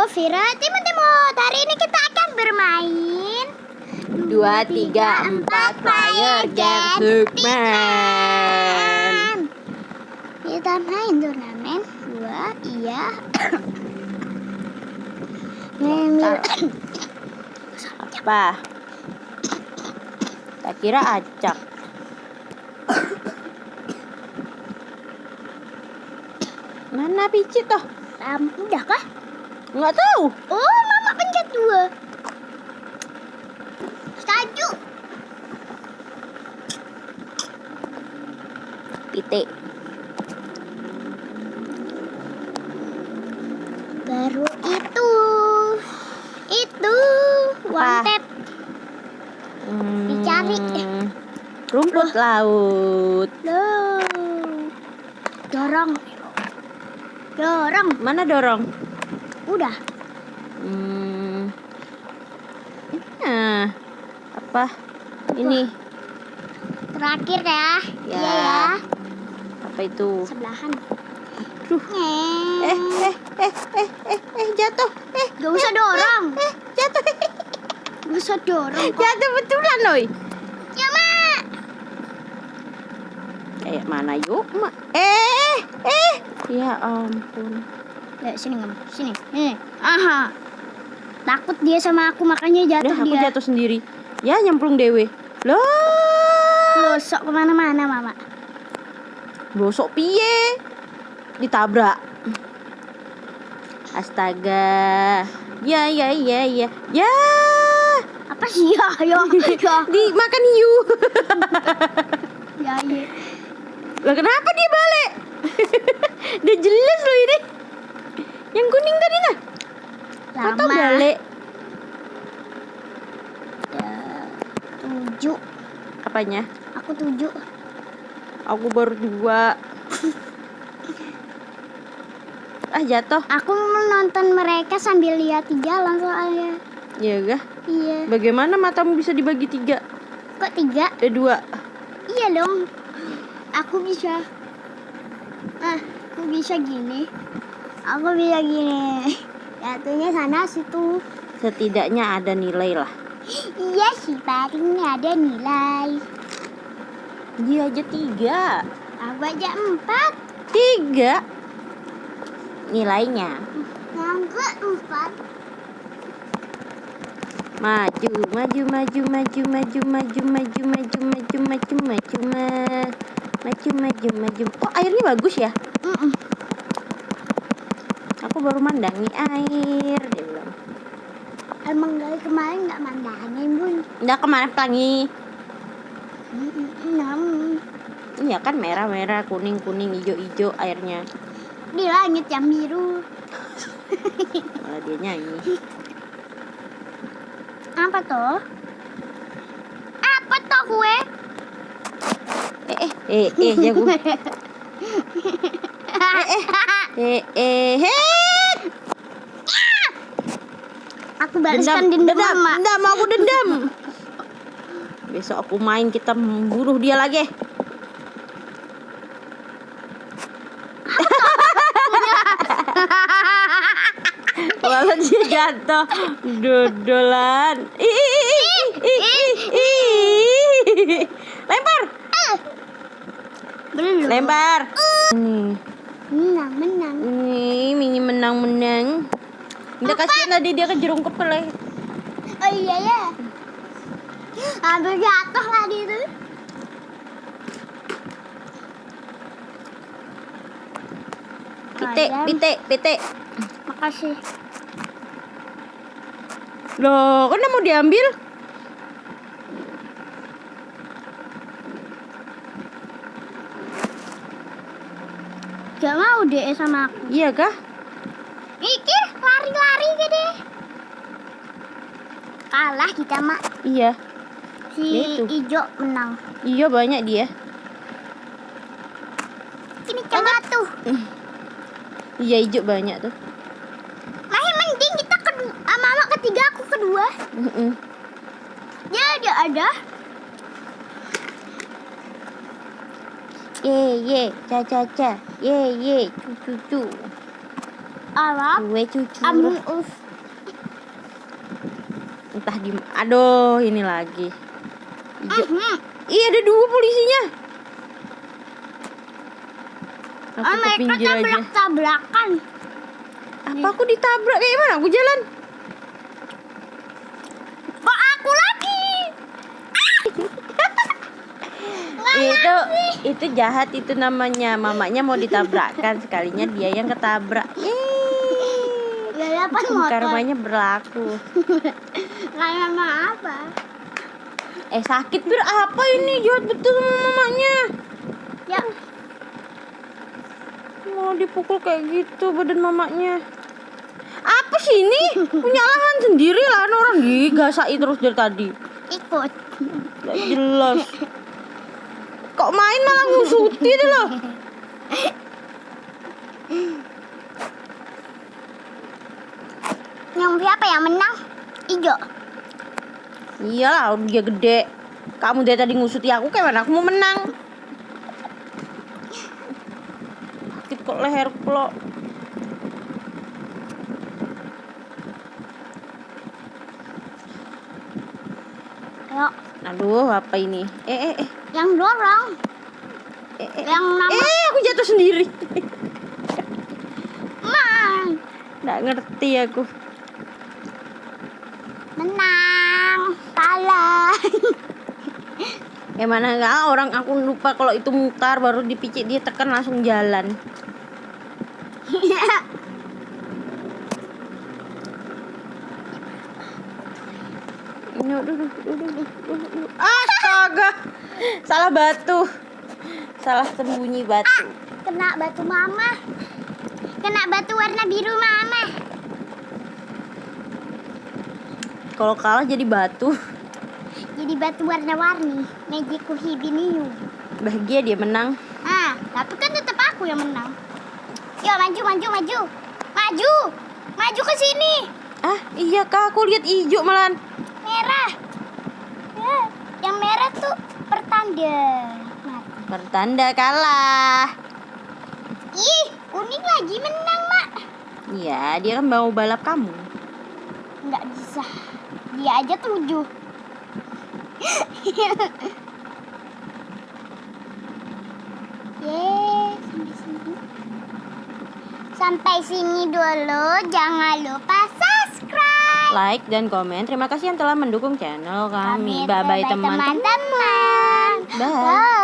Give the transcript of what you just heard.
Vira, Timot. Hari ini kita akan bermain 2, 3, 4 Fire Game Superman. Kita main turnamen 2, iya. Apa? Tak kira acak. Mana picit toh? Udah kah? Nggak tahu. Oh, mama pencet 2. Setuju. Pitik. Baru itu wanted. Dicari. Rumput laut. Dorong. Mana dorong? Udah. Nah, apa? Ini. Terakhir ya. Ya. Iya ya. Apa itu? Sebelahan. Duh. Jatuh. Gak usah dorong. Jatuh. Gak usah dorong kok. Jatuh betulan, Oi. Ya, Mak. Kayak mana yuk, Mak? Ya ampun. Sini ngam. Sini. Aha. Takut dia sama aku makanya jatuh Udah, aku dia. jatuh sendiri. Ya, nyemplung dewe. Loh. Losok kemana-mana, Mama. Bosok piye? Ditabrak. Astaga. Ya. Apa sih ya? Dimakan hiu. Ya. Lah kenapa dia balik? Udah jelas loh ini. Yang kuning tadi nah. Atau Lama. balik? 7. Apanya? Aku 7. Aku baru 2. Jatuh. Aku menonton mereka sambil lihat di jalan soalnya. Iya kah? Iya. Bagaimana matamu bisa dibagi 3? Kok 3? 2. Iya dong. Aku bisa. Aku bisa gini. Jatuhnya sana situ. Setidaknya ada nilai lah. Iya sih, paling ada nilai. Dia aja 3. Aku aja 4. 3 nilainya. Enggak 4. Maju. Oh, airnya bagus ya? Aku baru mandangi air, dia bilang. Emang dari kemarin nggak mandangin, Bun. Nggak kemana pelangi? Iya kan merah, kuning, hijau airnya. Di langit yang biru. Malah dia nyanyi. Apa toh kue? Jago. Aku balaskan dendam, Mama. Dendam, aku dendam. Besok aku main, kita membunuh dia lagi. Walau dia jatuh, dodolan. Lempar. Belum. Lempar. Menang. Ini Mini menang. Udah kasihan tadi dia kejerungkep lagi. Oh iya ya. Hampir jatuh tadi itu. Pitik. Makasih. Loh, kan mau diambil? Gak mau deh sama aku. Iya kah? Mikir lari gede. Kalah kita, Mak. Iya. Si Itu. hijau menang. Iya banyak dia. Ini coba tuh. Iya hijau banyak tuh. Masih mending kita kedua. Mama ketiga, aku kedua. Dia ada. Ye, cha cha cha. Ye, cu. Arab. Kue cucur. Amun us. Entah di. Aduh, ini lagi. Hijau. Mhm. Ih, ada 2 polisinya. Aku ke Mereka pinggir aja. tabrak-tabrakan. Apa aku ditabrak kayak mana? Aku jalan. Kok aku lagi? Itu jahat itu namanya. Mamanya mau ditabrakkan, sekalinya dia yang ketabrak. Balapan motor. Karmanya berlaku. Karma apa? Sakit bir apa ini? Jahat betul sama mamanya. Ya, Mau dipukul kayak gitu badan mamanya. Apa sih ini? Punya lahan sendiri, lahan orang digasai terus dari tadi. ikut. Gak jelas. Kok main malah ngusuti deh loh. Yang siapa yang menang? Ijo. Iyalah, dia gede. Kamu dari tadi ngusuti aku, kayak mana aku mau menang? Sakit kok leher lo. Ayo, Aduh, apa ini? yang dorong. Yang nama Aku jatuh sendiri. Man. Nggak ngerti aku. Menang. Kalah. Mana nggak orang aku lupa kalau itu mutar baru dipicit dia tekan langsung jalan. Ini udah. Astaga. Salah batu. Salah sembunyi batu. Kena batu mama. Kena batu warna biru mama. Kalau kalah jadi batu. Jadi batu warna-warni. Magiku Hibiniu. Bahagia dia menang. Tapi kan tetap aku yang menang. Yuk, maju. Maju ke sini. Iya kak, aku lihat hijau malahan. Merah. Ya, yang merah tuh pertanda. Mati. Pertanda kalah. Ih, kuning lagi menang, Mak. Iya, dia kan mau balap kamu. Nggak bisa. Dia aja 7. Sampai sini dulu. Jangan lupa subscribe. Like dan komen. Terima kasih yang telah mendukung channel kami. Bye-bye Bye-bye teman-teman. teman-teman. Bye. Bye.